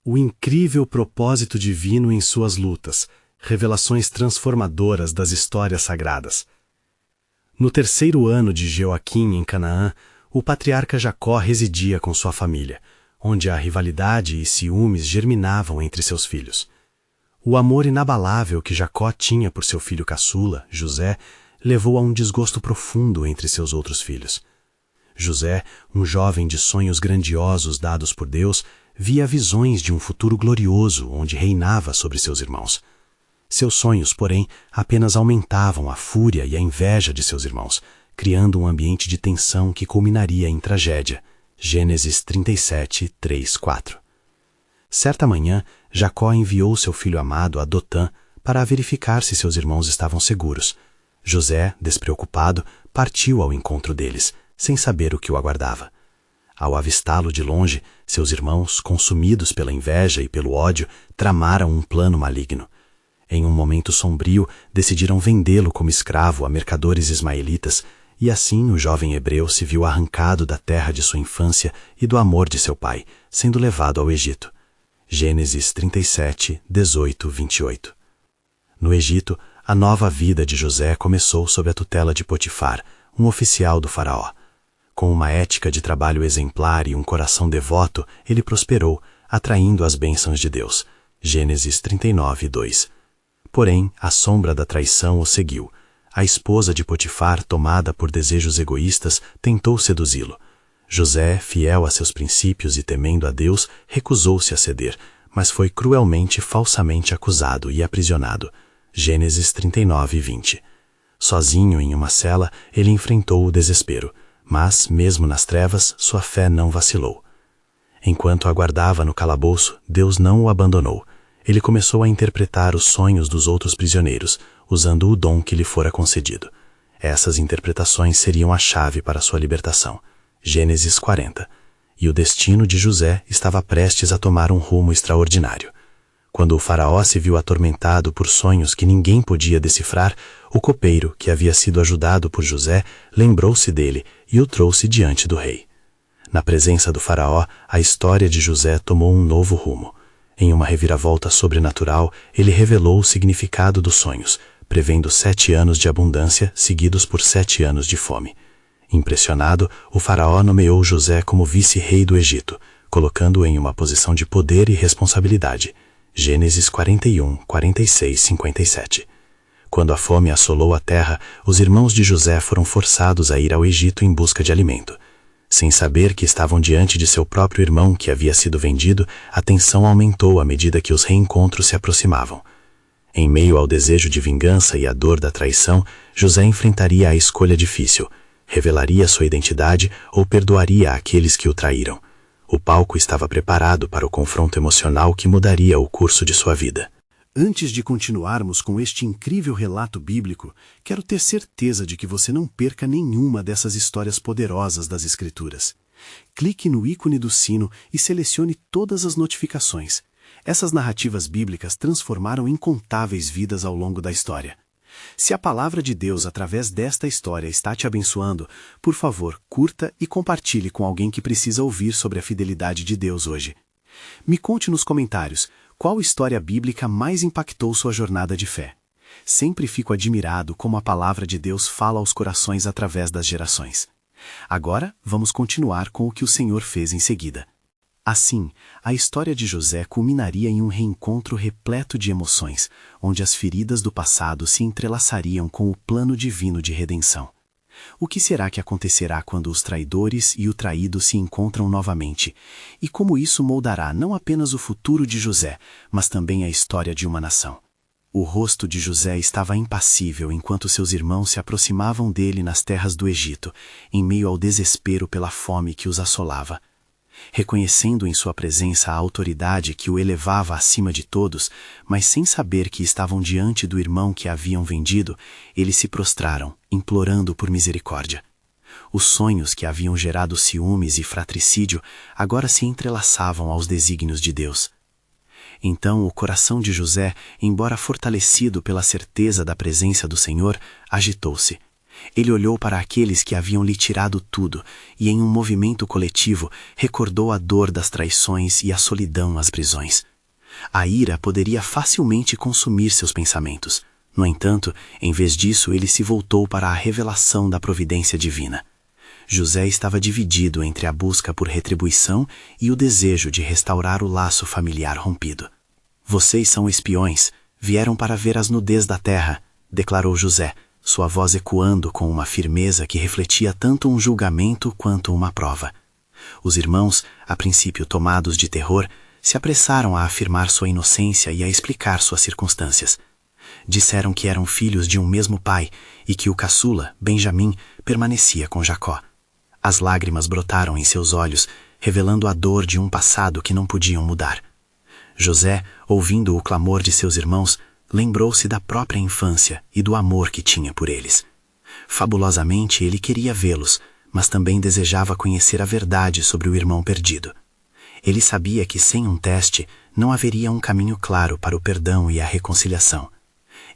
O incrível propósito divino em suas lutas, revelações transformadoras das histórias sagradas. No terceiro ano de Jeoaquim em Canaã, o patriarca Jacó residia com sua família, onde a rivalidade e ciúmes germinavam entre seus filhos. O amor inabalável que Jacó tinha por seu filho caçula, José, levou a um desgosto profundo entre seus outros filhos. José, um jovem de sonhos grandiosos dados por Deus, via visões de um futuro glorioso onde reinava sobre seus irmãos. Seus sonhos, porém, apenas aumentavam a fúria e a inveja de seus irmãos, criando um ambiente de tensão que culminaria em tragédia. Gênesis 37, 3, 4. Certa manhã, Jacó enviou seu filho amado a Dotã para verificar se seus irmãos estavam seguros. José, despreocupado, partiu ao encontro deles, sem saber o que o aguardava. Ao avistá-lo de longe, seus irmãos, consumidos pela inveja e pelo ódio, tramaram um plano maligno. Em um momento sombrio, decidiram vendê-lo como escravo a mercadores ismaelitas, e assim o jovem hebreu se viu arrancado da terra de sua infância e do amor de seu pai, sendo levado ao Egito. Gênesis 37, 18, 28. No Egito, a nova vida de José começou sob a tutela de Potifar, um oficial do faraó. Com uma ética de trabalho exemplar e um coração devoto, ele prosperou, atraindo as bênçãos de Deus. Gênesis 39, 2. Porém, a sombra da traição o seguiu. A esposa de Potifar, tomada por desejos egoístas, tentou seduzi-lo. José, fiel a seus princípios e temendo a Deus, recusou-se a ceder, mas foi cruelmente e falsamente acusado e aprisionado. Gênesis 39, 20. Sozinho em uma cela, ele enfrentou o desespero, mas, mesmo nas trevas, sua fé não vacilou. Enquanto aguardava no calabouço, Deus não o abandonou. Ele começou a interpretar os sonhos dos outros prisioneiros, usando o dom que lhe fora concedido. Essas interpretações seriam a chave para sua libertação. Gênesis 40. E o destino de José estava prestes a tomar um rumo extraordinário. Quando o faraó se viu atormentado por sonhos que ninguém podia decifrar, o copeiro, que havia sido ajudado por José, lembrou-se dele e o trouxe diante do rei. Na presença do faraó, a história de José tomou um novo rumo. Em uma reviravolta sobrenatural, ele revelou o significado dos sonhos, prevendo 7 anos de abundância seguidos por 7 anos de fome. Impressionado, o faraó nomeou José como vice-rei do Egito, colocando-o em uma posição de poder e responsabilidade. Gênesis 41, 46, 57. Quando a fome assolou a terra, os irmãos de José foram forçados a ir ao Egito em busca de alimento. Sem saber que estavam diante de seu próprio irmão que havia sido vendido, a tensão aumentou à medida que os reencontros se aproximavam. Em meio ao desejo de vingança e à dor da traição, José enfrentaria a escolha difícil: revelaria sua identidade ou perdoaria aqueles que o traíram. O palco estava preparado para o confronto emocional que mudaria o curso de sua vida. Antes de continuarmos com este incrível relato bíblico, quero ter certeza de que você não perca nenhuma dessas histórias poderosas das Escrituras. Clique no ícone do sino e selecione todas as notificações. Essas narrativas bíblicas transformaram incontáveis vidas ao longo da história. Se a palavra de Deus através desta história está te abençoando, por favor, curta e compartilhe com alguém que precisa ouvir sobre a fidelidade de Deus hoje. Me conte nos comentários qual história bíblica mais impactou sua jornada de fé. Sempre fico admirado como a palavra de Deus fala aos corações através das gerações. Agora, vamos continuar com o que o Senhor fez em seguida. Assim, a história de José culminaria em um reencontro repleto de emoções, onde as feridas do passado se entrelaçariam com o plano divino de redenção. O que será que acontecerá quando os traidores e o traído se encontram novamente? E como isso moldará não apenas o futuro de José, mas também a história de uma nação? O rosto de José estava impassível enquanto seus irmãos se aproximavam dele nas terras do Egito, em meio ao desespero pela fome que os assolava. Reconhecendo em sua presença a autoridade que o elevava acima de todos, mas sem saber que estavam diante do irmão que haviam vendido, eles se prostraram, implorando por misericórdia. Os sonhos que haviam gerado ciúmes e fratricídio agora se entrelaçavam aos desígnios de Deus. Então o coração de José, embora fortalecido pela certeza da presença do Senhor, agitou-se. Ele olhou para aqueles que haviam lhe tirado tudo e, em um movimento coletivo, recordou a dor das traições e a solidão às prisões. A ira poderia facilmente consumir seus pensamentos. No entanto, em vez disso, ele se voltou para a revelação da providência divina. José estava dividido entre a busca por retribuição e o desejo de restaurar o laço familiar rompido. Vocês são espiões, vieram para ver as nudez da terra, declarou José, sua voz ecoando com uma firmeza que refletia tanto um julgamento quanto uma prova. Os irmãos, a princípio tomados de terror, se apressaram a afirmar sua inocência e a explicar suas circunstâncias. Disseram que eram filhos de um mesmo pai e que o caçula, Benjamim, permanecia com Jacó. As lágrimas brotaram em seus olhos, revelando a dor de um passado que não podiam mudar. José, ouvindo o clamor de seus irmãos, lembrou-se da própria infância e do amor que tinha por eles. Fabulosamente ele queria vê-los, mas também desejava conhecer a verdade sobre o irmão perdido. Ele sabia que sem um teste não haveria um caminho claro para o perdão e a reconciliação.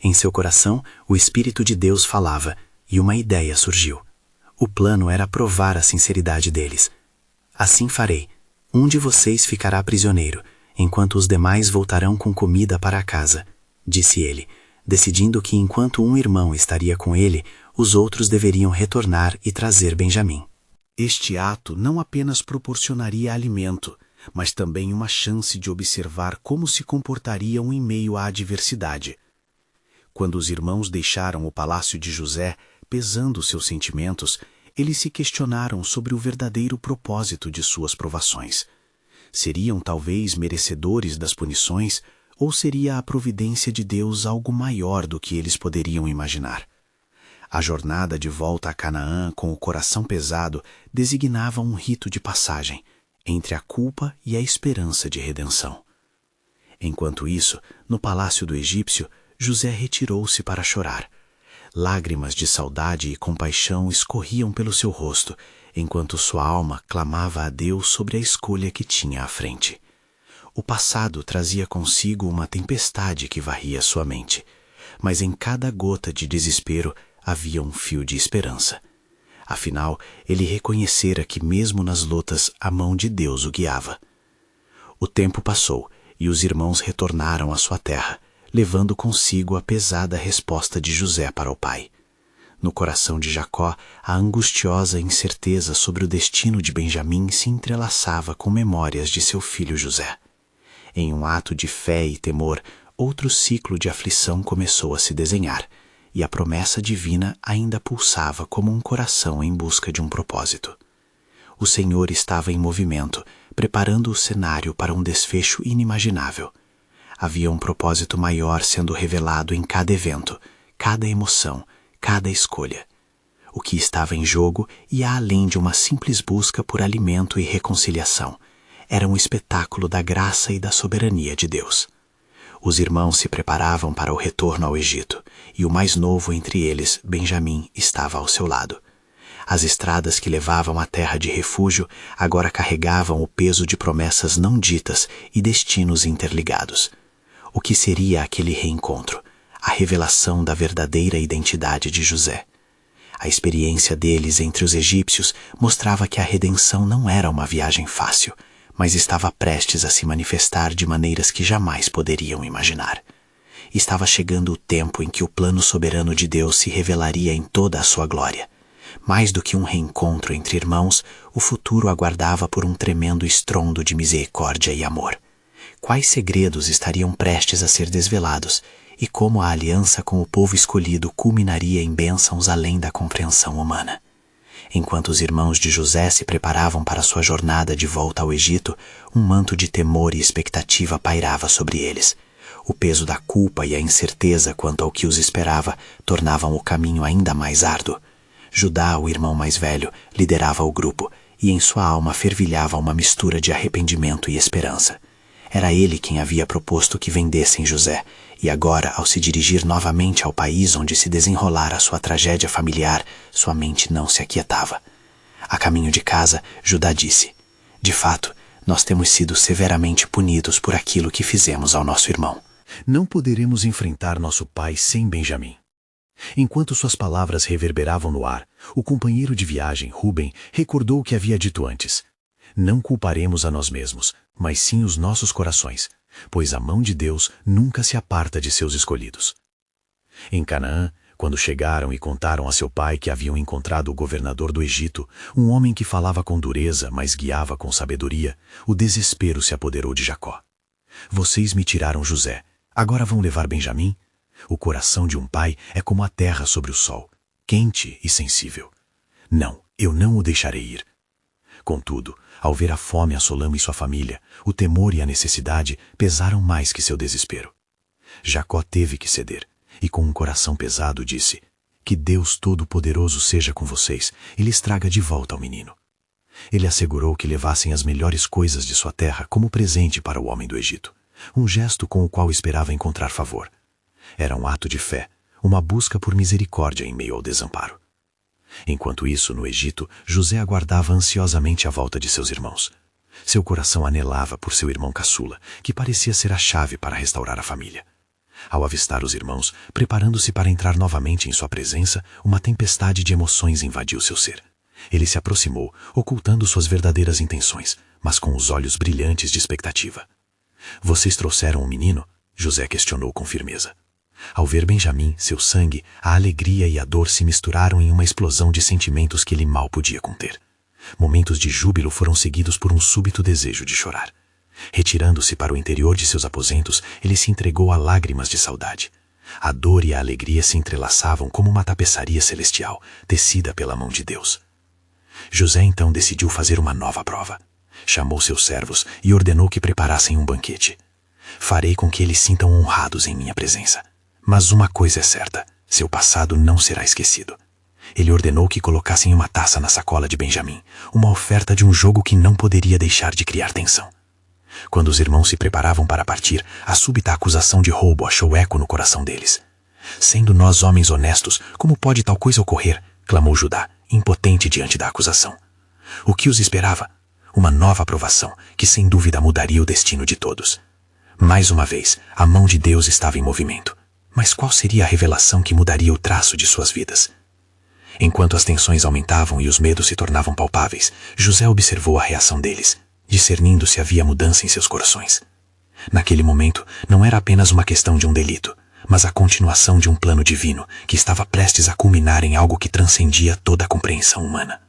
Em seu coração, o Espírito de Deus falava, e uma ideia surgiu. O plano era provar a sinceridade deles. Assim farei. Um de vocês ficará prisioneiro, enquanto os demais voltarão com comida para a casa, disse ele, decidindo que enquanto um irmão estaria com ele, os outros deveriam retornar e trazer Benjamim. Este ato não apenas proporcionaria alimento, mas também uma chance de observar como se comportariam em meio à adversidade. Quando os irmãos deixaram o palácio de José, pesando seus sentimentos, eles se questionaram sobre o verdadeiro propósito de suas provações. Seriam talvez merecedores das punições, ou seria a providência de Deus algo maior do que eles poderiam imaginar? A jornada de volta a Canaã com o coração pesado designava um rito de passagem entre a culpa e a esperança de redenção. Enquanto isso, no palácio do egípcio, José retirou-se para chorar. Lágrimas de saudade e compaixão escorriam pelo seu rosto, enquanto sua alma clamava a Deus sobre a escolha que tinha à frente. O passado trazia consigo uma tempestade que varria sua mente, mas em cada gota de desespero havia um fio de esperança. Afinal, ele reconhecera que mesmo nas lutas a mão de Deus o guiava. O tempo passou e os irmãos retornaram à sua terra, levando consigo a pesada resposta de José para o pai. No coração de Jacó, a angustiosa incerteza sobre o destino de Benjamim se entrelaçava com memórias de seu filho José. Em um ato de fé e temor, outro ciclo de aflição começou a se desenhar, e a promessa divina ainda pulsava como um coração em busca de um propósito. O Senhor estava em movimento, preparando o cenário para um desfecho inimaginável. Havia um propósito maior sendo revelado em cada evento, cada emoção, cada escolha. O que estava em jogo ia além de uma simples busca por alimento e reconciliação. Era um espetáculo da graça e da soberania de Deus. Os irmãos se preparavam para o retorno ao Egito, e o mais novo entre eles, Benjamim, estava ao seu lado. As estradas que levavam à terra de refúgio agora carregavam o peso de promessas não ditas e destinos interligados. O que seria aquele reencontro? A revelação da verdadeira identidade de José. A experiência deles entre os egípcios mostrava que a redenção não era uma viagem fácil, mas estava prestes a se manifestar de maneiras que jamais poderiam imaginar. Estava chegando o tempo em que o plano soberano de Deus se revelaria em toda a sua glória. Mais do que um reencontro entre irmãos, o futuro aguardava por um tremendo estrondo de misericórdia e amor. Quais segredos estariam prestes a ser desvelados, e como a aliança com o povo escolhido culminaria em bênçãos além da compreensão humana. Enquanto os irmãos de José se preparavam para sua jornada de volta ao Egito, um manto de temor e expectativa pairava sobre eles. O peso da culpa e a incerteza quanto ao que os esperava tornavam o caminho ainda mais árduo. Judá, o irmão mais velho, liderava o grupo, e em sua alma fervilhava uma mistura de arrependimento e esperança. Era ele quem havia proposto que vendessem José, e agora, ao se dirigir novamente ao país onde se desenrolara sua tragédia familiar, sua mente não se aquietava. A caminho de casa, Judá disse: "De fato, nós temos sido severamente punidos por aquilo que fizemos ao nosso irmão. Não poderemos enfrentar nosso pai sem Benjamim. Enquanto suas palavras reverberavam no ar, o companheiro de viagem, Rubem, recordou o que havia dito antes. Não culparemos a nós mesmos, mas sim os nossos corações, pois a mão de Deus nunca se aparta de seus escolhidos. Em Canaã, quando chegaram e contaram a seu pai que haviam encontrado o governador do Egito, um homem que falava com dureza, mas guiava com sabedoria, o desespero se apoderou de Jacó. Vocês me tiraram José, agora vão levar Benjamim? O coração de um pai é como a terra sobre o sol, quente e sensível. Não, eu não o deixarei ir. Contudo, ao ver a fome assolando em sua família, o temor e a necessidade pesaram mais que seu desespero. Jacó teve que ceder, e com um coração pesado disse: que Deus Todo-Poderoso seja com vocês e lhes traga de volta ao menino. Ele assegurou que levassem as melhores coisas de sua terra como presente para o homem do Egito, um gesto com o qual esperava encontrar favor. Era um ato de fé, uma busca por misericórdia em meio ao desamparo. Enquanto isso, no Egito, José aguardava ansiosamente a volta de seus irmãos. Seu coração anelava por seu irmão caçula, que parecia ser a chave para restaurar a família. Ao avistar os irmãos, preparando-se para entrar novamente em sua presença, uma tempestade de emoções invadiu seu ser. Ele se aproximou, ocultando suas verdadeiras intenções, mas com os olhos brilhantes de expectativa. Vocês trouxeram um menino? José questionou com firmeza. Ao ver Benjamim, seu sangue, a alegria e a dor se misturaram em uma explosão de sentimentos que ele mal podia conter. Momentos de júbilo foram seguidos por um súbito desejo de chorar. Retirando-se para o interior de seus aposentos, ele se entregou a lágrimas de saudade. A dor e a alegria se entrelaçavam como uma tapeçaria celestial, tecida pela mão de Deus. José então decidiu fazer uma nova prova. Chamou seus servos e ordenou que preparassem um banquete. Farei com que eles sintam honrados em minha presença. Mas uma coisa é certa, seu passado não será esquecido. Ele ordenou que colocassem uma taça na sacola de Benjamim, uma oferta de um jogo que não poderia deixar de criar tensão. Quando os irmãos se preparavam para partir, a súbita acusação de roubo achou eco no coração deles. Sendo nós homens honestos, como pode tal coisa ocorrer? Clamou Judá, impotente diante da acusação. O que os esperava? Uma nova aprovação, que sem dúvida mudaria o destino de todos. Mais uma vez, a mão de Deus estava em movimento. Mas qual seria a revelação que mudaria o traço de suas vidas? Enquanto as tensões aumentavam e os medos se tornavam palpáveis, José observou a reação deles, discernindo se havia mudança em seus corações. Naquele momento, não era apenas uma questão de um delito, mas a continuação de um plano divino que estava prestes a culminar em algo que transcendia toda a compreensão humana.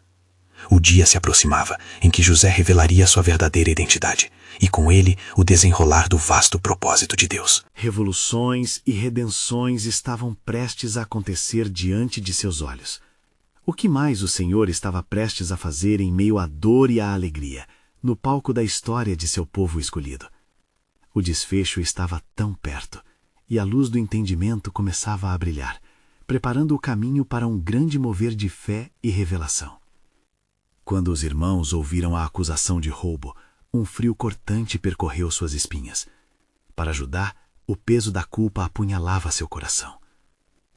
O dia se aproximava em que José revelaria sua verdadeira identidade, e com ele o desenrolar do vasto propósito de Deus. Revoluções e redenções estavam prestes a acontecer diante de seus olhos. O que mais o Senhor estava prestes a fazer em meio à dor e à alegria, no palco da história de seu povo escolhido? O desfecho estava tão perto, e a luz do entendimento começava a brilhar, preparando o caminho para um grande mover de fé e revelação. Quando os irmãos ouviram a acusação de roubo, um frio cortante percorreu suas espinhas. Para Judá, o peso da culpa apunhalava seu coração.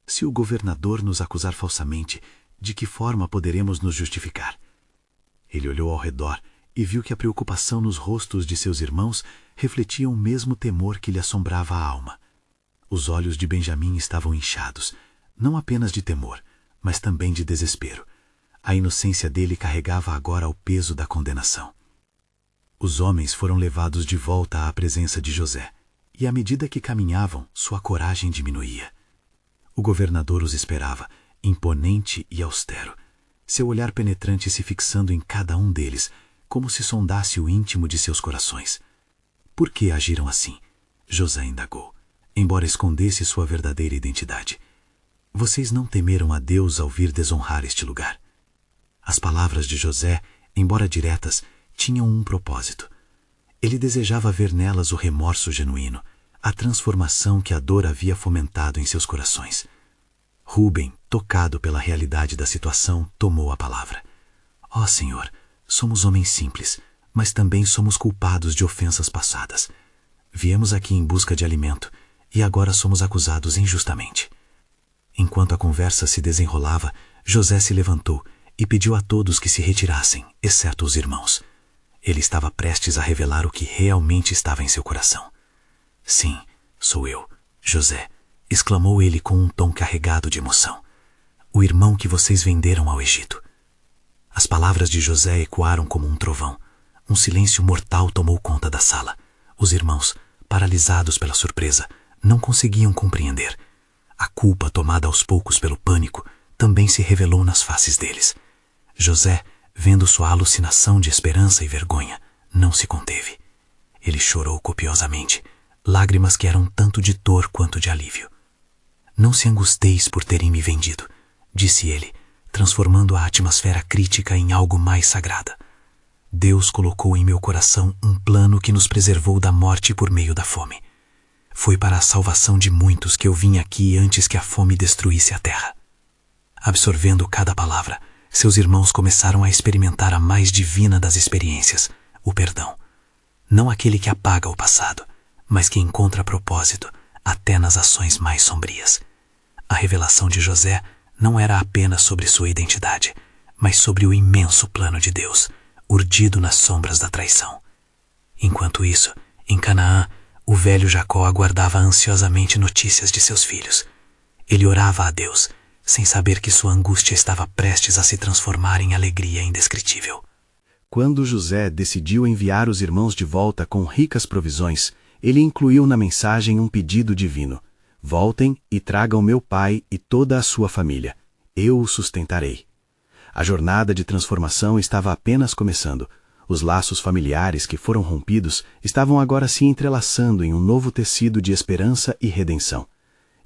Se o governador nos acusar falsamente, de que forma poderemos nos justificar? Ele olhou ao redor e viu que a preocupação nos rostos de seus irmãos refletia o mesmo temor que lhe assombrava a alma. Os olhos de Benjamim estavam inchados, não apenas de temor, mas também de desespero. A inocência dele carregava agora o peso da condenação. Os homens foram levados de volta à presença de José, e à medida que caminhavam, sua coragem diminuía. O governador os esperava, imponente e austero, seu olhar penetrante se fixando em cada um deles, como se sondasse o íntimo de seus corações. Por que agiram assim? José indagou, embora escondesse sua verdadeira identidade. Vocês não temeram a Deus ao vir desonrar este lugar? As palavras de José, embora diretas, tinham um propósito. Ele desejava ver nelas o remorso genuíno, a transformação que a dor havia fomentado em seus corações. Rubem, tocado pela realidade da situação, tomou a palavra. Ó Senhor, somos homens simples, mas também somos culpados de ofensas passadas. Viemos aqui em busca de alimento, e agora somos acusados injustamente. Enquanto a conversa se desenrolava, José se levantou e pediu a todos que se retirassem, exceto os irmãos. Ele estava prestes a revelar o que realmente estava em seu coração. Sim, sou eu, José, exclamou ele com um tom carregado de emoção. O irmão que vocês venderam ao Egito. As palavras de José ecoaram como um trovão. Um silêncio mortal tomou conta da sala. Os irmãos, paralisados pela surpresa, não conseguiam compreender. A culpa, tomada aos poucos pelo pânico, também se revelou nas faces deles. José, vendo sua alucinação de esperança e vergonha, não se conteve. Ele chorou copiosamente, lágrimas que eram tanto de dor quanto de alívio. Não se angusteis por terem me vendido, disse ele, transformando a atmosfera crítica em algo mais sagrada. Deus colocou em meu coração um plano que nos preservou da morte por meio da fome. Foi para a salvação de muitos que eu vim aqui antes que a fome destruísse a terra. Absorvendo cada palavra, seus irmãos começaram a experimentar a mais divina das experiências, o perdão. Não aquele que apaga o passado, mas que encontra propósito até nas ações mais sombrias. A revelação de José não era apenas sobre sua identidade, mas sobre o imenso plano de Deus, urdido nas sombras da traição. Enquanto isso, em Canaã, o velho Jacó aguardava ansiosamente notícias de seus filhos. Ele orava a Deus, sem saber que sua angústia estava prestes a se transformar em alegria indescritível. Quando José decidiu enviar os irmãos de volta com ricas provisões, ele incluiu na mensagem um pedido divino: voltem e tragam meu pai e toda a sua família. Eu o sustentarei. A jornada de transformação estava apenas começando. Os laços familiares que foram rompidos estavam agora se entrelaçando em um novo tecido de esperança e redenção.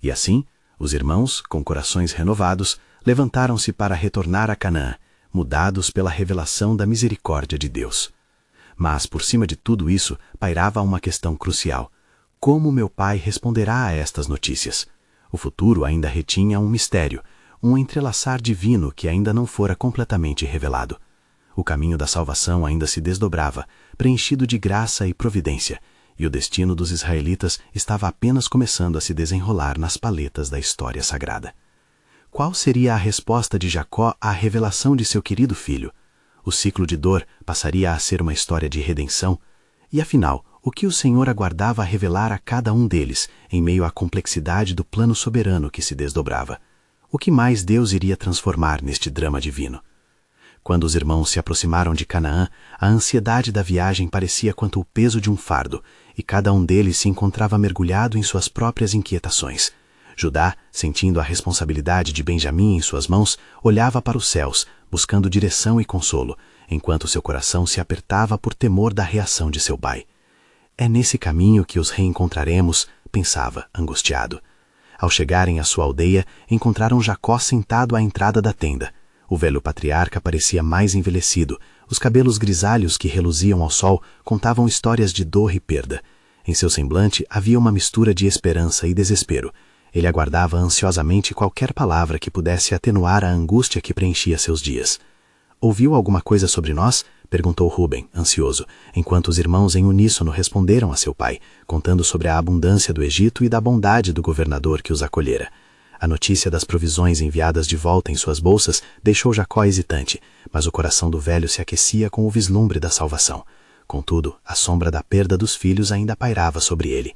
E assim, os irmãos, com corações renovados, levantaram-se para retornar a Canaã, mudados pela revelação da misericórdia de Deus. Mas, por cima de tudo isso, pairava uma questão crucial: como meu pai responderá a estas notícias? O futuro ainda retinha um mistério, um entrelaçar divino que ainda não fora completamente revelado. O caminho da salvação ainda se desdobrava, preenchido de graça e providência, e o destino dos israelitas estava apenas começando a se desenrolar nas paletas da história sagrada. Qual seria a resposta de Jacó à revelação de seu querido filho? O ciclo de dor passaria a ser uma história de redenção? E afinal, o que o Senhor aguardava a revelar a cada um deles, em meio à complexidade do plano soberano que se desdobrava? O que mais Deus iria transformar neste drama divino? Quando os irmãos se aproximaram de Canaã, a ansiedade da viagem parecia quanto o peso de um fardo, e cada um deles se encontrava mergulhado em suas próprias inquietações. Judá, sentindo a responsabilidade de Benjamim em suas mãos, olhava para os céus, buscando direção e consolo, enquanto seu coração se apertava por temor da reação de seu pai. É nesse caminho que os reencontraremos, pensava, angustiado. Ao chegarem à sua aldeia, encontraram Jacó sentado à entrada da tenda. O velho patriarca parecia mais envelhecido. Os cabelos grisalhos que reluziam ao sol contavam histórias de dor e perda. Em seu semblante havia uma mistura de esperança e desespero. Ele aguardava ansiosamente qualquer palavra que pudesse atenuar a angústia que preenchia seus dias. «Ouviu alguma coisa sobre nós?» perguntou Ruben, ansioso, enquanto os irmãos em uníssono responderam a seu pai, contando sobre a abundância do Egito e da bondade do governador que os acolhera. A notícia das provisões enviadas de volta em suas bolsas deixou Jacó hesitante, mas o coração do velho se aquecia com o vislumbre da salvação. Contudo, a sombra da perda dos filhos ainda pairava sobre ele.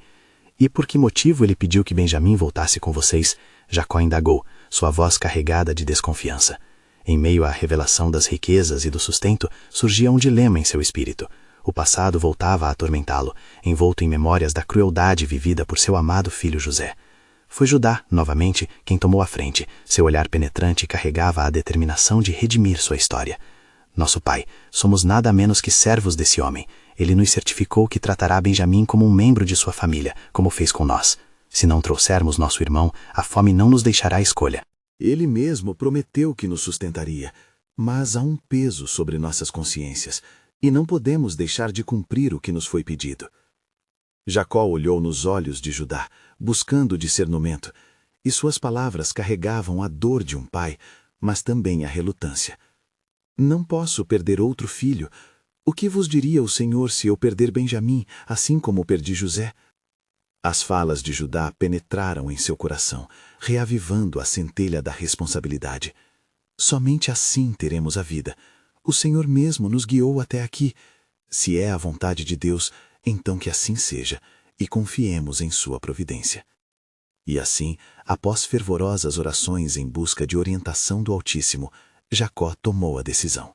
«E por que motivo ele pediu que Benjamim voltasse com vocês?» Jacó indagou, sua voz carregada de desconfiança. Em meio à revelação das riquezas e do sustento, surgia um dilema em seu espírito. O passado voltava a atormentá-lo, envolto em memórias da crueldade vivida por seu amado filho José. Foi Judá, novamente, quem tomou a frente. Seu olhar penetrante carregava a determinação de redimir sua história. «Nosso pai, somos nada menos que servos desse homem. Ele nos certificou que tratará Benjamim como um membro de sua família, como fez com nós. Se não trouxermos nosso irmão, a fome não nos deixará escolha. Ele mesmo prometeu que nos sustentaria, mas há um peso sobre nossas consciências, e não podemos deixar de cumprir o que nos foi pedido». Jacó olhou nos olhos de Judá, buscando discernimento, e suas palavras carregavam a dor de um pai, mas também a relutância. «Não posso perder outro filho. O que vos diria o Senhor se eu perder Benjamim, assim como perdi José?» As falas de Judá penetraram em seu coração, reavivando a centelha da responsabilidade. «Somente assim teremos a vida. O Senhor mesmo nos guiou até aqui. Se é a vontade de Deus, então que assim seja, e confiemos em sua providência». E assim, após fervorosas orações em busca de orientação do Altíssimo, Jacó tomou a decisão.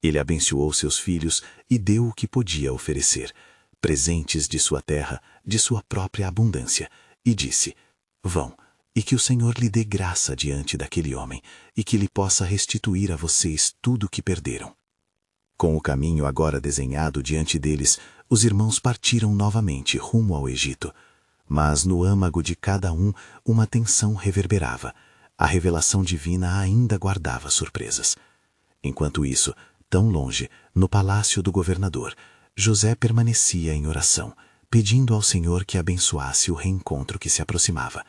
Ele abençoou seus filhos e deu o que podia oferecer, presentes de sua terra, de sua própria abundância, e disse: Vão, e que o Senhor lhe dê graça diante daquele homem, e que lhe possa restituir a vocês tudo o que perderam. Com o caminho agora desenhado diante deles, os irmãos partiram novamente rumo ao Egito. Mas no âmago de cada um, uma tensão reverberava. A revelação divina ainda guardava surpresas. Enquanto isso, tão longe, no palácio do governador, José permanecia em oração, pedindo ao Senhor que abençoasse o reencontro que se aproximava.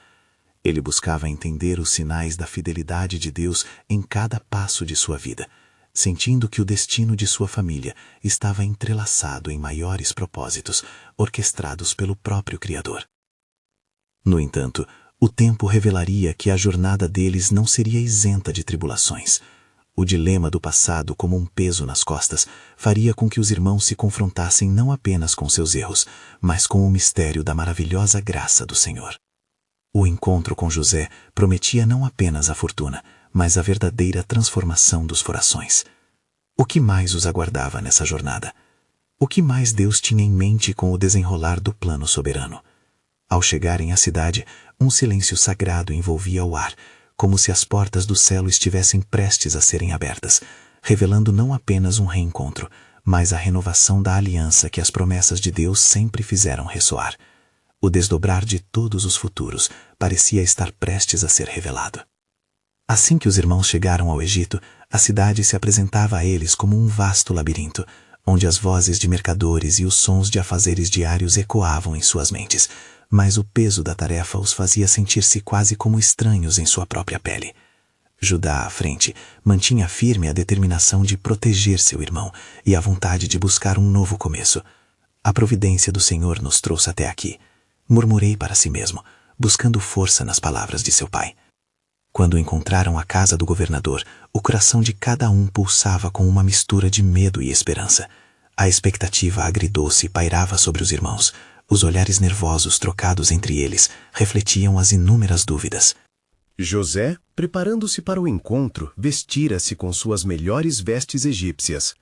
Ele buscava entender os sinais da fidelidade de Deus em cada passo de sua vida, sentindo que o destino de sua família estava entrelaçado em maiores propósitos, orquestrados pelo próprio Criador. No entanto, o tempo revelaria que a jornada deles não seria isenta de tribulações. O dilema do passado, como um peso nas costas, faria com que os irmãos se confrontassem não apenas com seus erros, mas com o mistério da maravilhosa graça do Senhor. O encontro com José prometia não apenas a fortuna, mas a verdadeira transformação dos corações. O que mais os aguardava nessa jornada? O que mais Deus tinha em mente com o desenrolar do plano soberano? Ao chegarem à cidade, um silêncio sagrado envolvia o ar, como se as portas do céu estivessem prestes a serem abertas, revelando não apenas um reencontro, mas a renovação da aliança que as promessas de Deus sempre fizeram ressoar. O desdobrar de todos os futuros parecia estar prestes a ser revelado. Assim que os irmãos chegaram ao Egito, a cidade se apresentava a eles como um vasto labirinto, onde as vozes de mercadores e os sons de afazeres diários ecoavam em suas mentes, mas o peso da tarefa os fazia sentir-se quase como estranhos em sua própria pele. Judá, à frente, mantinha firme a determinação de proteger seu irmão e a vontade de buscar um novo começo. A providência do Senhor nos trouxe até aqui, murmurei para si mesmo, buscando força nas palavras de seu pai. Quando encontraram a casa do governador, o coração de cada um pulsava com uma mistura de medo e esperança. A expectativa agridoce pairava sobre os irmãos. Os olhares nervosos trocados entre eles refletiam as inúmeras dúvidas. José, preparando-se para o encontro, vestira-se com suas melhores vestes egípcias,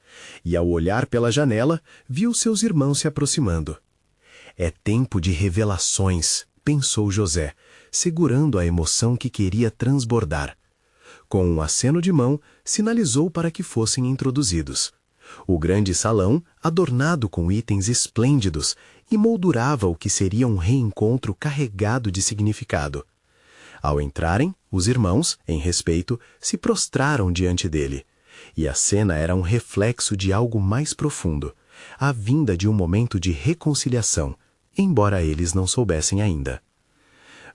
e ao olhar pela janela, viu seus irmãos se aproximando. É tempo de revelações, pensou José, segurando a emoção que queria transbordar. Com um aceno de mão, sinalizou para que fossem introduzidos. O grande salão, adornado com itens esplêndidos, emoldurava o que seria um reencontro carregado de significado. Ao entrarem, os irmãos, em respeito, se prostraram diante dele. E a cena era um reflexo de algo mais profundo, a vinda de um momento de reconciliação, embora eles não soubessem ainda.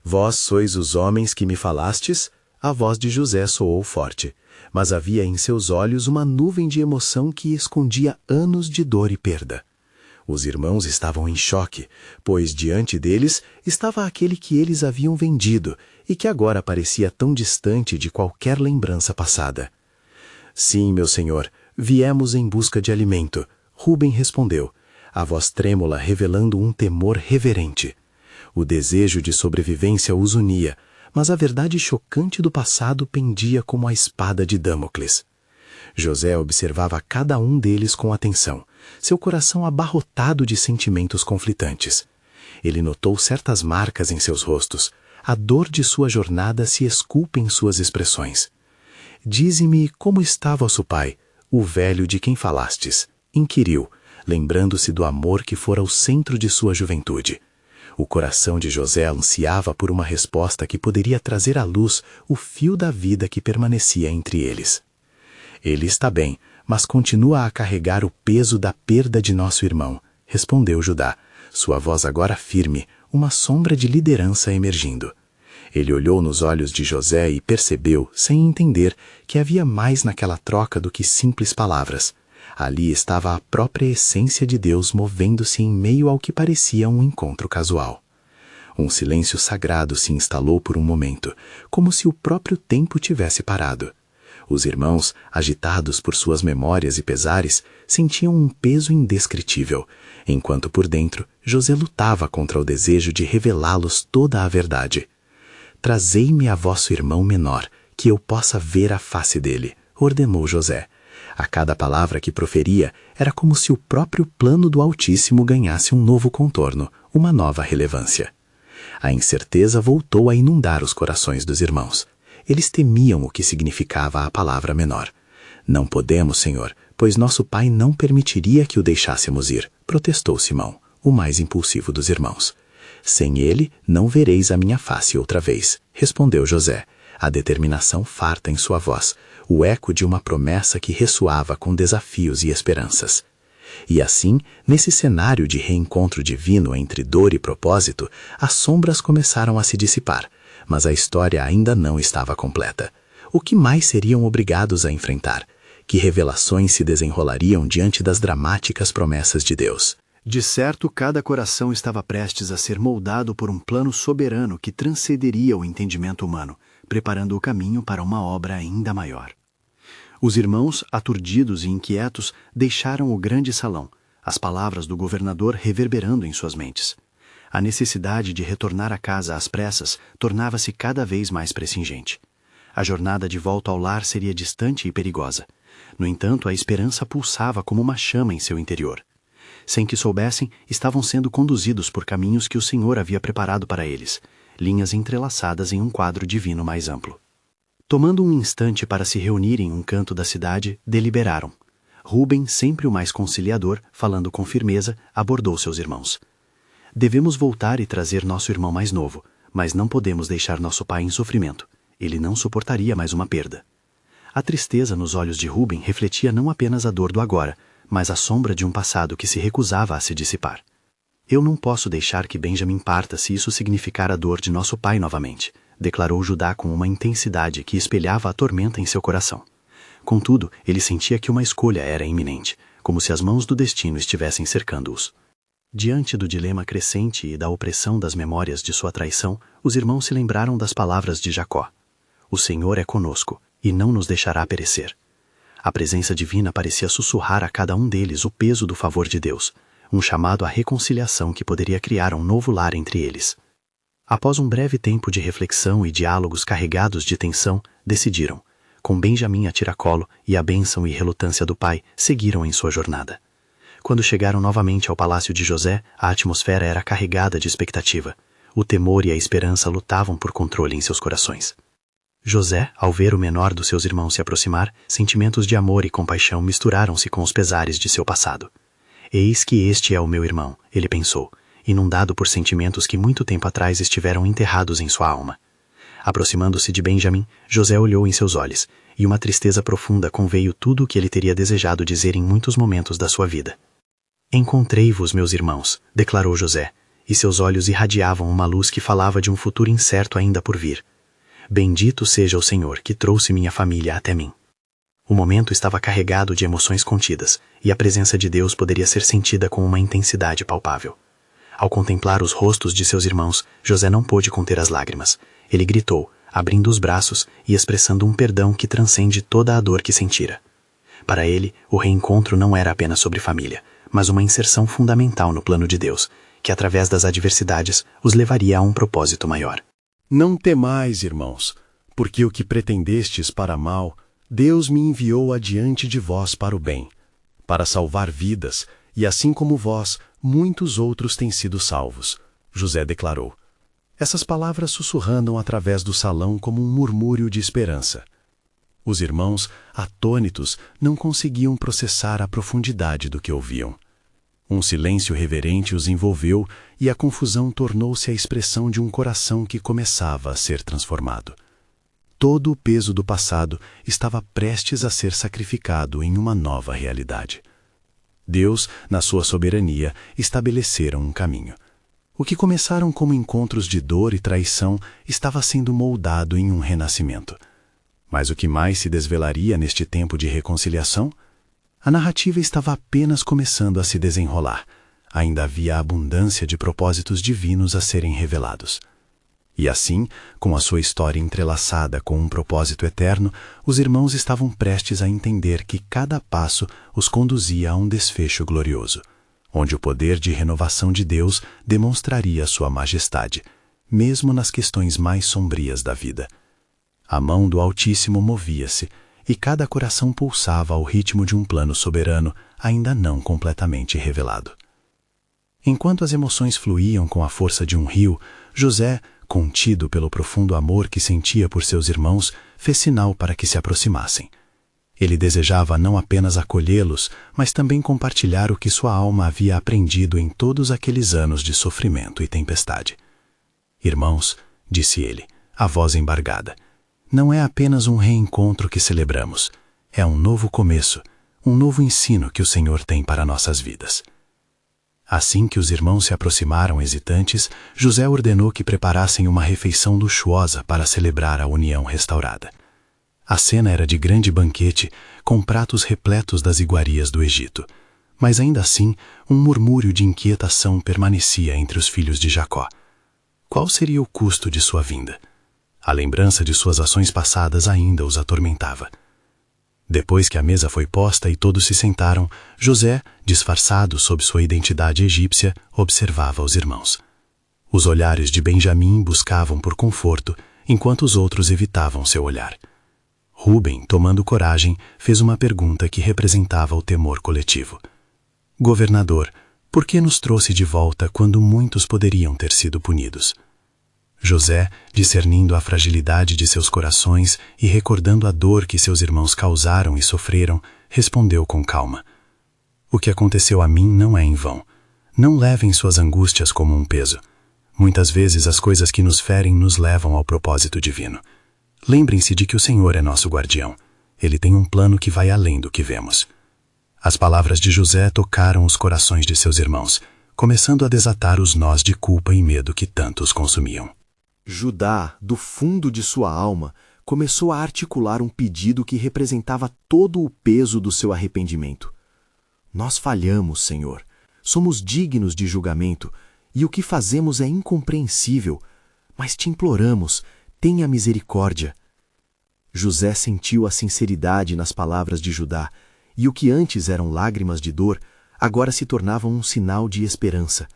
Vós sois os homens que me falastes? A voz de José soou forte, mas havia em seus olhos uma nuvem de emoção que escondia anos de dor e perda. Os irmãos estavam em choque, pois diante deles estava aquele que eles haviam vendido e que agora parecia tão distante de qualquer lembrança passada. Sim, meu senhor, viemos em busca de alimento, Rúben respondeu, a voz trêmula revelando um temor reverente. O desejo de sobrevivência os unia, mas a verdade chocante do passado pendia como a espada de Damocles. José observava cada um deles com atenção, seu coração abarrotado de sentimentos conflitantes. Ele notou certas marcas em seus rostos. A dor de sua jornada se esculpe em suas expressões. Dize-me como está vosso pai, o velho de quem falastes, inquiriu, lembrando-se do amor que fora o centro de sua juventude. O coração de José ansiava por uma resposta que poderia trazer à luz o fio da vida que permanecia entre eles. Ele está bem, mas continua a carregar o peso da perda de nosso irmão, respondeu Judá, sua voz agora firme, uma sombra de liderança emergindo. Ele olhou nos olhos de José e percebeu, sem entender, que havia mais naquela troca do que simples palavras. Ali estava a própria essência de Deus movendo-se em meio ao que parecia um encontro casual. Um silêncio sagrado se instalou por um momento, como se o próprio tempo tivesse parado. Os irmãos, agitados por suas memórias e pesares, sentiam um peso indescritível, enquanto por dentro José lutava contra o desejo de revelá-los toda a verdade. trazei-me a vosso irmão menor, que eu possa ver a face dele, ordenou José. A cada palavra que proferia, era como se o próprio plano do Altíssimo ganhasse um novo contorno, uma nova relevância. A incerteza voltou a inundar os corações dos irmãos. Eles temiam o que significava a palavra menor. Não podemos, Senhor, pois nosso pai não permitiria que o deixássemos ir, protestou Simão, o mais impulsivo dos irmãos. Sem ele, não vereis a minha face outra vez, respondeu José, a determinação farta em sua voz, o eco de uma promessa que ressoava com desafios e esperanças. E assim, nesse cenário de reencontro divino entre dor e propósito, as sombras começaram a se dissipar, mas a história ainda não estava completa. O que mais seriam obrigados a enfrentar? Que revelações se desenrolariam diante das dramáticas promessas de Deus? De certo, cada coração estava prestes a ser moldado por um plano soberano que transcenderia o entendimento humano, preparando o caminho para uma obra ainda maior. Os irmãos, aturdidos e inquietos, deixaram o grande salão, as palavras do governador reverberando em suas mentes. A necessidade de retornar a casa às pressas tornava-se cada vez mais prescingente. A jornada de volta ao lar seria distante e perigosa. No entanto, a esperança pulsava como uma chama em seu interior. Sem que soubessem, estavam sendo conduzidos por caminhos que o Senhor havia preparado para eles, linhas entrelaçadas em um quadro divino mais amplo. Tomando um instante para se reunir em um canto da cidade, deliberaram. Rúben, sempre o mais conciliador, falando com firmeza, abordou seus irmãos. Devemos voltar e trazer nosso irmão mais novo, mas não podemos deixar nosso pai em sofrimento. Ele não suportaria mais uma perda. A tristeza nos olhos de Rúben refletia não apenas a dor do agora, mas a sombra de um passado que se recusava a se dissipar. Eu não posso deixar que Benjamim parta se isso significar a dor de nosso pai novamente, declarou Judá com uma intensidade que espelhava a tormenta em seu coração. Contudo, ele sentia que uma escolha era iminente, como se as mãos do destino estivessem cercando-os. Diante do dilema crescente e da opressão das memórias de sua traição, os irmãos se lembraram das palavras de Jacó. O Senhor é conosco, e não nos deixará perecer. A presença divina parecia sussurrar a cada um deles o peso do favor de Deus, um chamado à reconciliação que poderia criar um novo lar entre eles. Após um breve tempo de reflexão e diálogos carregados de tensão, decidiram, com Benjamim a tiracolo e a bênção e relutância do pai, seguiram em sua jornada. Quando chegaram novamente ao palácio de José, a atmosfera era carregada de expectativa. O temor e a esperança lutavam por controle em seus corações. José, ao ver o menor dos seus irmãos se aproximar, sentimentos de amor e compaixão misturaram-se com os pesares de seu passado. Eis que este é o meu irmão, ele pensou, inundado por sentimentos que muito tempo atrás estiveram enterrados em sua alma. Aproximando-se de Benjamim, José olhou em seus olhos, e uma tristeza profunda conveio tudo o que ele teria desejado dizer em muitos momentos da sua vida. Encontrei-vos, meus irmãos, declarou José, e seus olhos irradiavam uma luz que falava de um futuro incerto ainda por vir. Bendito seja o Senhor que trouxe minha família até mim. O momento estava carregado de emoções contidas, e a presença de Deus poderia ser sentida com uma intensidade palpável. Ao contemplar os rostos de seus irmãos, José não pôde conter as lágrimas. Ele gritou, abrindo os braços e expressando um perdão que transcende toda a dor que sentira. Para ele, o reencontro não era apenas sobre família, mas uma inserção fundamental no plano de Deus, que através das adversidades os levaria a um propósito maior. Não temais, irmãos, porque o que pretendestes para mal, Deus me enviou adiante de vós para o bem, para salvar vidas, e assim como vós, muitos outros têm sido salvos. José declarou. Essas palavras sussurrando através do salão como um murmúrio de esperança. Os irmãos, atônitos, não conseguiam processar a profundidade do que ouviam. Um silêncio reverente os envolveu e a confusão tornou-se a expressão de um coração que começava a ser transformado. Todo o peso do passado estava prestes a ser sacrificado em uma nova realidade. Deus, na sua soberania, estabeleceram um caminho. O que começaram como encontros de dor e traição estava sendo moldado em um renascimento. Mas o que mais se desvelaria neste tempo de reconciliação? A narrativa estava apenas começando a se desenrolar. Ainda havia abundância de propósitos divinos a serem revelados. E assim, com a sua história entrelaçada com um propósito eterno, os irmãos estavam prestes a entender que cada passo os conduzia a um desfecho glorioso, onde o poder de renovação de Deus demonstraria sua majestade, mesmo nas questões mais sombrias da vida. A mão do Altíssimo movia-se, e cada coração pulsava ao ritmo de um plano soberano ainda não completamente revelado. Enquanto as emoções fluíam com a força de um rio, José, contido pelo profundo amor que sentia por seus irmãos, fez sinal para que se aproximassem. Ele desejava não apenas acolhê-los, mas também compartilhar o que sua alma havia aprendido em todos aqueles anos de sofrimento e tempestade. Irmãos, disse ele, a voz embargada, não é apenas um reencontro que celebramos, é um novo começo, um novo ensino que o Senhor tem para nossas vidas. Assim que os irmãos se aproximaram hesitantes, José ordenou que preparassem uma refeição luxuosa para celebrar a união restaurada. A cena era de grande banquete, com pratos repletos das iguarias do Egito. Mas ainda assim, um murmúrio de inquietação permanecia entre os filhos de Jacó. Qual seria o custo de sua vinda? A lembrança de suas ações passadas ainda os atormentava. Depois que a mesa foi posta e todos se sentaram, José, disfarçado sob sua identidade egípcia, observava os irmãos. Os olhares de Benjamim buscavam por conforto, enquanto os outros evitavam seu olhar. Rúben, tomando coragem, fez uma pergunta que representava o temor coletivo. Governador, por que nos trouxe de volta quando muitos poderiam ter sido punidos? José, discernindo a fragilidade de seus corações e recordando a dor que seus irmãos causaram e sofreram, respondeu com calma. O que aconteceu a mim não é em vão. Não levem suas angústias como um peso. Muitas vezes as coisas que nos ferem nos levam ao propósito divino. Lembrem-se de que o Senhor é nosso guardião. Ele tem um plano que vai além do que vemos. As palavras de José tocaram os corações de seus irmãos, começando a desatar os nós de culpa e medo que tanto os consumiam. Judá, do fundo de sua alma, começou a articular um pedido que representava todo o peso do seu arrependimento. Nós falhamos, Senhor. Somos dignos de julgamento, e o que fazemos é incompreensível. Mas te imploramos, tenha misericórdia. José sentiu a sinceridade nas palavras de Judá, e o que antes eram lágrimas de dor, agora se tornavam um sinal de esperança.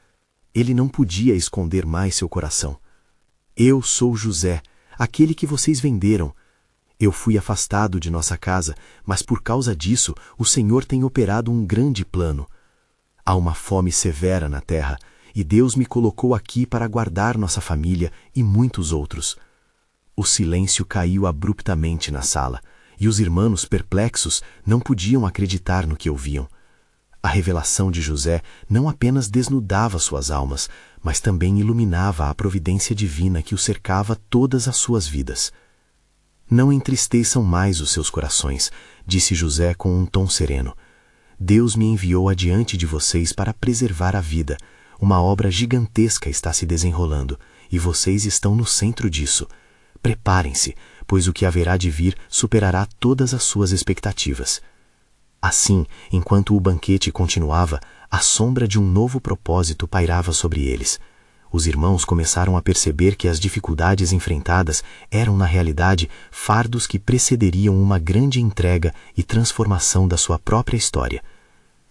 Ele não podia esconder mais seu coração. Eu sou José, aquele que vocês venderam. Eu fui afastado de nossa casa, mas por causa disso o Senhor tem operado um grande plano. Há uma fome severa na terra, e Deus me colocou aqui para guardar nossa família e muitos outros. O silêncio caiu abruptamente na sala, e os irmãos, perplexos, não podiam acreditar no que ouviam. A revelação de José não apenas desnudava suas almas, mas também iluminava a providência divina que o cercava todas as suas vidas. Não entristeçam mais os seus corações, disse José com um tom sereno. Deus me enviou adiante de vocês para preservar a vida. Uma obra gigantesca está se desenrolando, e vocês estão no centro disso. Preparem-se, pois o que haverá de vir superará todas as suas expectativas. Assim, enquanto o banquete continuava, a sombra de um novo propósito pairava sobre eles. Os irmãos começaram a perceber que as dificuldades enfrentadas eram, na realidade, fardos que precederiam uma grande entrega e transformação da sua própria história.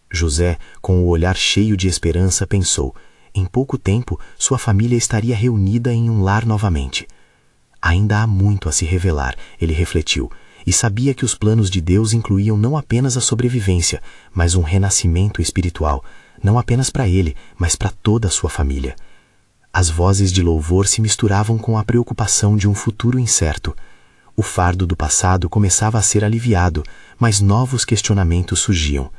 José, com o olhar cheio de esperança, pensou: em pouco tempo, sua família estaria reunida em um lar novamente. Ainda há muito a se revelar, ele refletiu, e sabia que os planos de Deus incluíam não apenas a sobrevivência, mas um renascimento espiritual, não apenas para ele, mas para toda a sua família. As vozes de louvor se misturavam com a preocupação de um futuro incerto. O fardo do passado começava a ser aliviado, mas novos questionamentos surgiam.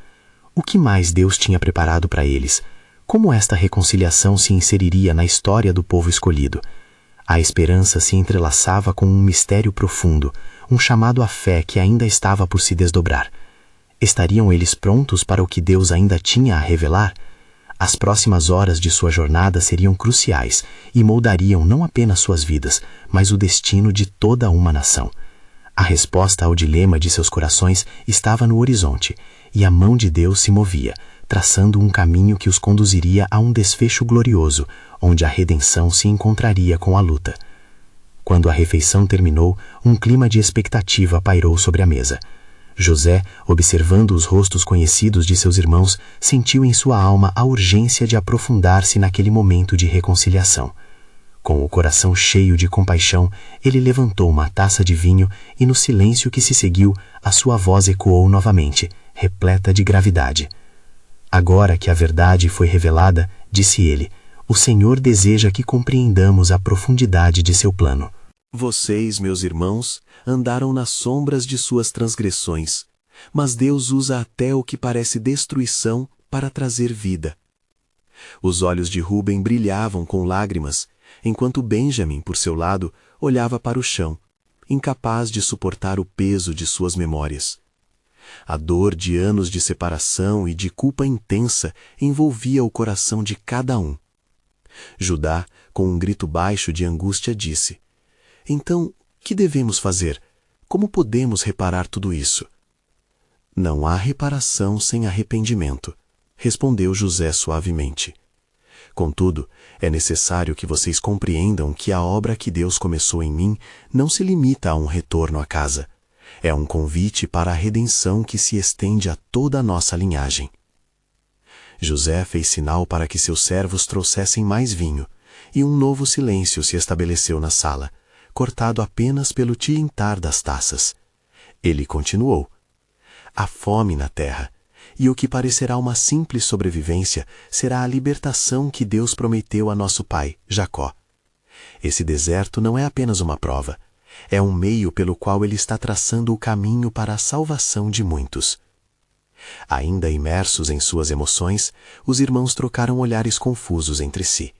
O que mais Deus tinha preparado para eles? Como esta reconciliação se inseriria na história do povo escolhido? A esperança se entrelaçava com um mistério profundo, um chamado à fé que ainda estava por se desdobrar. Estariam eles prontos para o que Deus ainda tinha a revelar? As próximas horas de sua jornada seriam cruciais e moldariam não apenas suas vidas, mas o destino de toda uma nação. A resposta ao dilema de seus corações estava no horizonte, e a mão de Deus se movia, traçando um caminho que os conduziria a um desfecho glorioso, onde a redenção se encontraria com a luta. Quando a refeição terminou, um clima de expectativa pairou sobre a mesa. José, observando os rostos conhecidos de seus irmãos, sentiu em sua alma a urgência de aprofundar-se naquele momento de reconciliação. Com o coração cheio de compaixão, ele levantou uma taça de vinho e no silêncio que se seguiu, a sua voz ecoou novamente, repleta de gravidade. Agora que a verdade foi revelada, disse ele, o Senhor deseja que compreendamos a profundidade de seu plano. Vocês, meus irmãos, andaram nas sombras de suas transgressões, mas Deus usa até o que parece destruição para trazer vida. Os olhos de Rúben brilhavam com lágrimas, enquanto Benjamim, por seu lado, olhava para o chão, incapaz de suportar o peso de suas memórias. A dor de anos de separação e de culpa intensa envolvia o coração de cada um. Judá, com um grito baixo de angústia, disse: Então, que devemos fazer? Como podemos reparar tudo isso? Não há reparação sem arrependimento, respondeu José suavemente. Contudo, é necessário que vocês compreendam que a obra que Deus começou em mim não se limita a um retorno à casa. É um convite para a redenção que se estende a toda a nossa linhagem. José fez sinal para que seus servos trouxessem mais vinho, e um novo silêncio se estabeleceu na sala, cortado apenas pelo tilintar das taças. Ele continuou: Há fome na terra, e o que parecerá uma simples sobrevivência será a libertação que Deus prometeu a nosso pai, Jacó. Esse deserto não é apenas uma prova, é um meio pelo qual ele está traçando o caminho para a salvação de muitos. Ainda imersos em suas emoções, os irmãos trocaram olhares confusos entre si.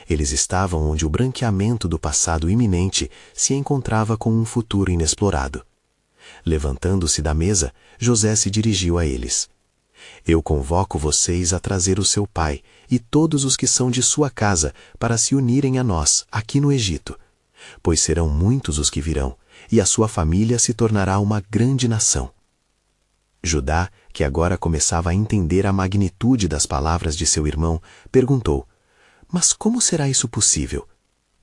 Eles estavam onde o branqueamento do passado iminente se encontrava com um futuro inexplorado. Levantando-se da mesa, José se dirigiu a eles. Eu convoco vocês a trazer o seu pai e todos os que são de sua casa para se unirem a nós, aqui no Egito, pois serão muitos os que virão, e a sua família se tornará uma grande nação. Judá, que agora começava a entender a magnitude das palavras de seu irmão, perguntou: Mas como será isso possível?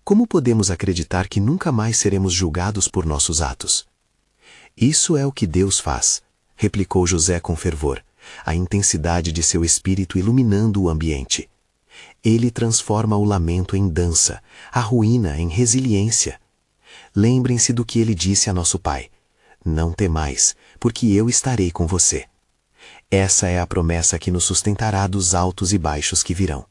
Como podemos acreditar que nunca mais seremos julgados por nossos atos? Isso é o que Deus faz, replicou José com fervor, a intensidade de seu espírito iluminando o ambiente. Ele transforma o lamento em dança, a ruína em resiliência. Lembrem-se do que ele disse a nosso pai: Não temais, porque eu estarei com você. Essa é a promessa que nos sustentará dos altos e baixos que virão.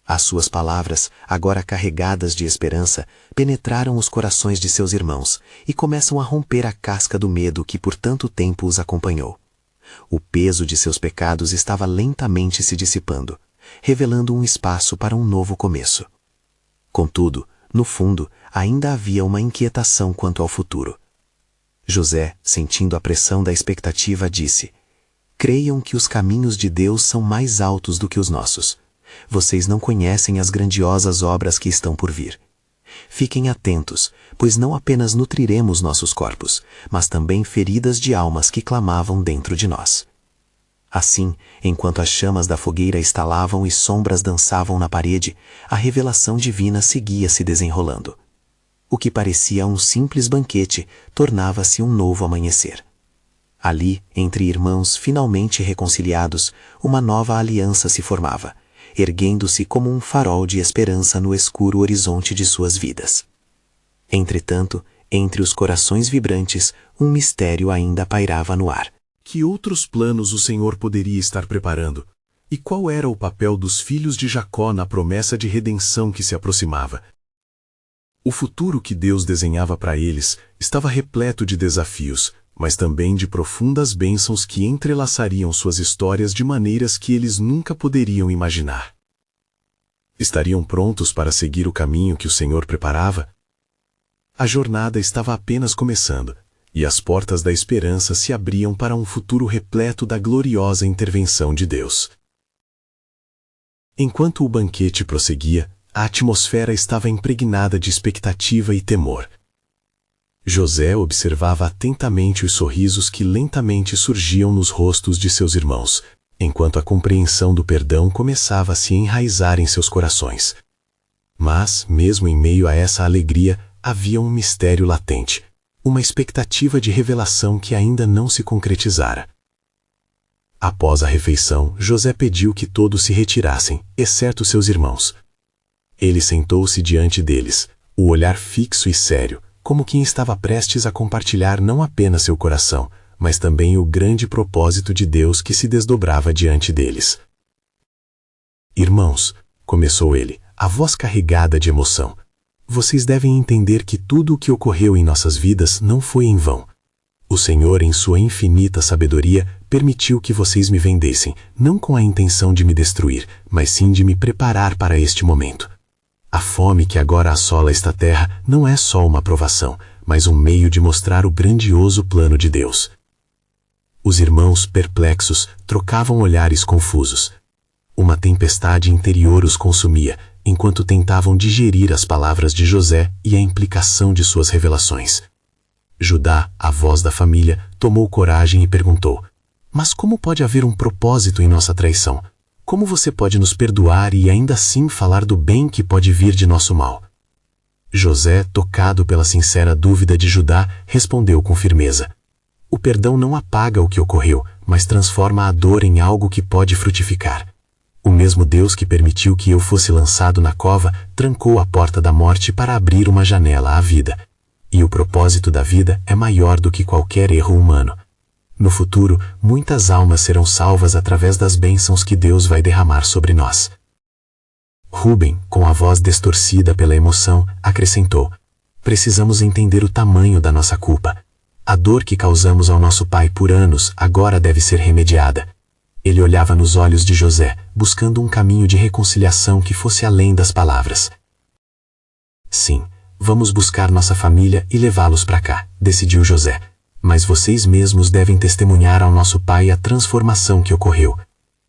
As suas palavras, agora carregadas de esperança, penetraram os corações de seus irmãos e começam a romper a casca do medo que por tanto tempo os acompanhou. O peso de seus pecados estava lentamente se dissipando, revelando um espaço para um novo começo. Contudo, no fundo, ainda havia uma inquietação quanto ao futuro. José, sentindo a pressão da expectativa, disse: Creiam que os caminhos de Deus são mais altos do que os nossos. Vocês não conhecem as grandiosas obras que estão por vir. Fiquem atentos, pois não apenas nutriremos nossos corpos, mas também feridas de almas que clamavam dentro de nós. Assim, enquanto as chamas da fogueira estalavam e sombras dançavam na parede, a revelação divina seguia se desenrolando. O que parecia um simples banquete tornava-se um novo amanhecer. Ali, entre irmãos finalmente reconciliados, uma nova aliança se formava, erguendo-se como um farol de esperança no escuro horizonte de suas vidas. Entretanto, entre os corações vibrantes, um mistério ainda pairava no ar. Que outros planos o Senhor poderia estar preparando? E qual era o papel dos filhos de Jacó na promessa de redenção que se aproximava? O futuro que Deus desenhava para eles estava repleto de desafios, mas também de profundas bênçãos que entrelaçariam suas histórias de maneiras que eles nunca poderiam imaginar. Estariam prontos para seguir o caminho que o Senhor preparava? A jornada estava apenas começando, e as portas da esperança se abriam para um futuro repleto da gloriosa intervenção de Deus. Enquanto o banquete prosseguia, a atmosfera estava impregnada de expectativa e temor. José observava atentamente os sorrisos que lentamente surgiam nos rostos de seus irmãos, enquanto a compreensão do perdão começava a se enraizar em seus corações. Mas, mesmo em meio a essa alegria, havia um mistério latente, uma expectativa de revelação que ainda não se concretizara. Após a refeição, José pediu que todos se retirassem, exceto seus irmãos. Ele sentou-se diante deles, o olhar fixo e sério, como quem estava prestes a compartilhar não apenas seu coração, mas também o grande propósito de Deus que se desdobrava diante deles. Irmãos, começou ele, a voz carregada de emoção, vocês devem entender que tudo o que ocorreu em nossas vidas não foi em vão. O Senhor, em sua infinita sabedoria, permitiu que vocês me vendessem, não com a intenção de me destruir, mas sim de me preparar para este momento. A fome que agora assola esta terra não é só uma provação, mas um meio de mostrar o grandioso plano de Deus. Os irmãos, perplexos, trocavam olhares confusos. Uma tempestade interior os consumia, enquanto tentavam digerir as palavras de José e a implicação de suas revelações. Judá, a voz da família, tomou coragem e perguntou: mas como pode haver um propósito em nossa traição? Como você pode nos perdoar e ainda assim falar do bem que pode vir de nosso mal? José, tocado pela sincera dúvida de Judá, respondeu com firmeza: o perdão não apaga o que ocorreu, mas transforma a dor em algo que pode frutificar. O mesmo Deus que permitiu que eu fosse lançado na cova, trancou a porta da morte para abrir uma janela à vida. E o propósito da vida é maior do que qualquer erro humano. No futuro, muitas almas serão salvas através das bênçãos que Deus vai derramar sobre nós. Rúben, com a voz distorcida pela emoção, acrescentou: precisamos entender o tamanho da nossa culpa. A dor que causamos ao nosso pai por anos agora deve ser remediada. Ele olhava nos olhos de José, buscando um caminho de reconciliação que fosse além das palavras. Sim, vamos buscar nossa família e levá-los para cá, decidiu José. Mas vocês mesmos devem testemunhar ao nosso pai a transformação que ocorreu.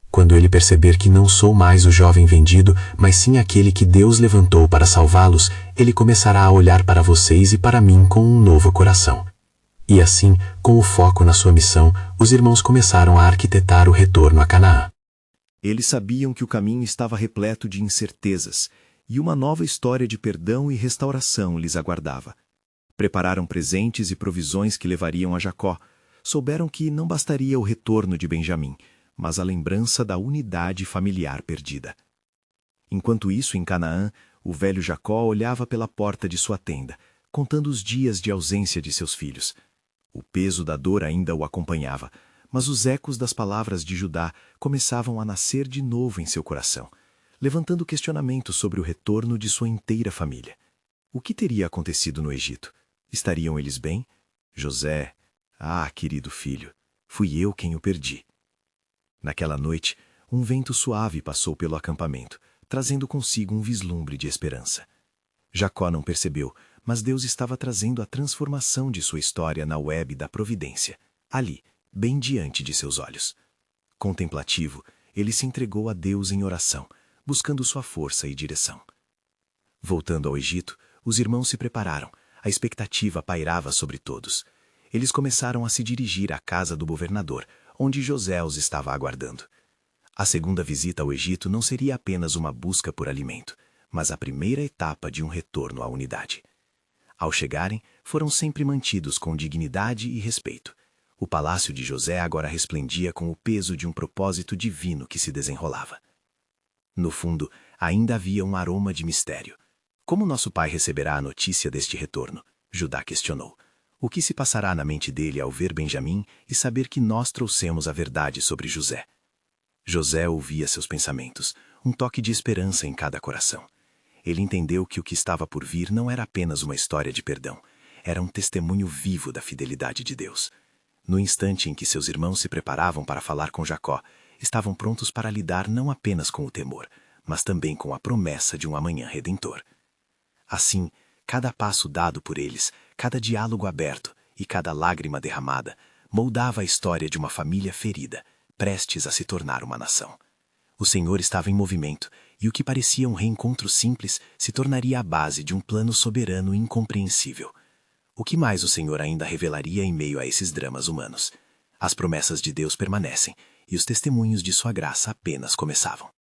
Quando ele perceber que não sou mais o jovem vendido, mas sim aquele que Deus levantou para salvá-los, ele começará a olhar para vocês e para mim com um novo coração. E assim, com o foco na sua missão, os irmãos começaram a arquitetar o retorno a Canaã. Eles sabiam que o caminho estava repleto de incertezas, e uma nova história de perdão e restauração lhes aguardava. Prepararam presentes e provisões que levariam a Jacó. Souberam que não bastaria o retorno de Benjamim, mas a lembrança da unidade familiar perdida. Enquanto isso, em Canaã, o velho Jacó olhava pela porta de sua tenda, contando os dias de ausência de seus filhos. O peso da dor ainda o acompanhava, mas os ecos das palavras de Judá começavam a nascer de novo em seu coração, levantando questionamentos sobre o retorno de sua inteira família. O que teria acontecido no Egito? Estariam eles bem? José, querido filho, fui eu quem o perdi. Naquela noite, um vento suave passou pelo acampamento, trazendo consigo um vislumbre de esperança. Jacó não percebeu, mas Deus estava trazendo a transformação de sua história na web da providência, ali, bem diante de seus olhos. Contemplativo, ele se entregou a Deus em oração, buscando sua força e direção. Voltando ao Egito, os irmãos se prepararam, a expectativa pairava sobre todos. Eles começaram a se dirigir à casa do governador, onde José os estava aguardando. A segunda visita ao Egito não seria apenas uma busca por alimento, mas a primeira etapa de um retorno à unidade. Ao chegarem, foram sempre mantidos com dignidade e respeito. O palácio de José agora resplendia com o peso de um propósito divino que se desenrolava. No fundo, ainda havia um aroma de mistério. Como nosso pai receberá a notícia deste retorno? Judá questionou. O que se passará na mente dele ao ver Benjamim e saber que nós trouxemos a verdade sobre José? José ouvia seus pensamentos, um toque de esperança em cada coração. Ele entendeu que o que estava por vir não era apenas uma história de perdão, era um testemunho vivo da fidelidade de Deus. No instante em que seus irmãos se preparavam para falar com Jacó, estavam prontos para lidar não apenas com o temor, mas também com a promessa de um amanhã redentor. Assim, cada passo dado por eles, cada diálogo aberto e cada lágrima derramada moldava a história de uma família ferida, prestes a se tornar uma nação. O Senhor estava em movimento, e o que parecia um reencontro simples se tornaria a base de um plano soberano incompreensível. O que mais o Senhor ainda revelaria em meio a esses dramas humanos? As promessas de Deus permanecem, e os testemunhos de sua graça apenas começavam.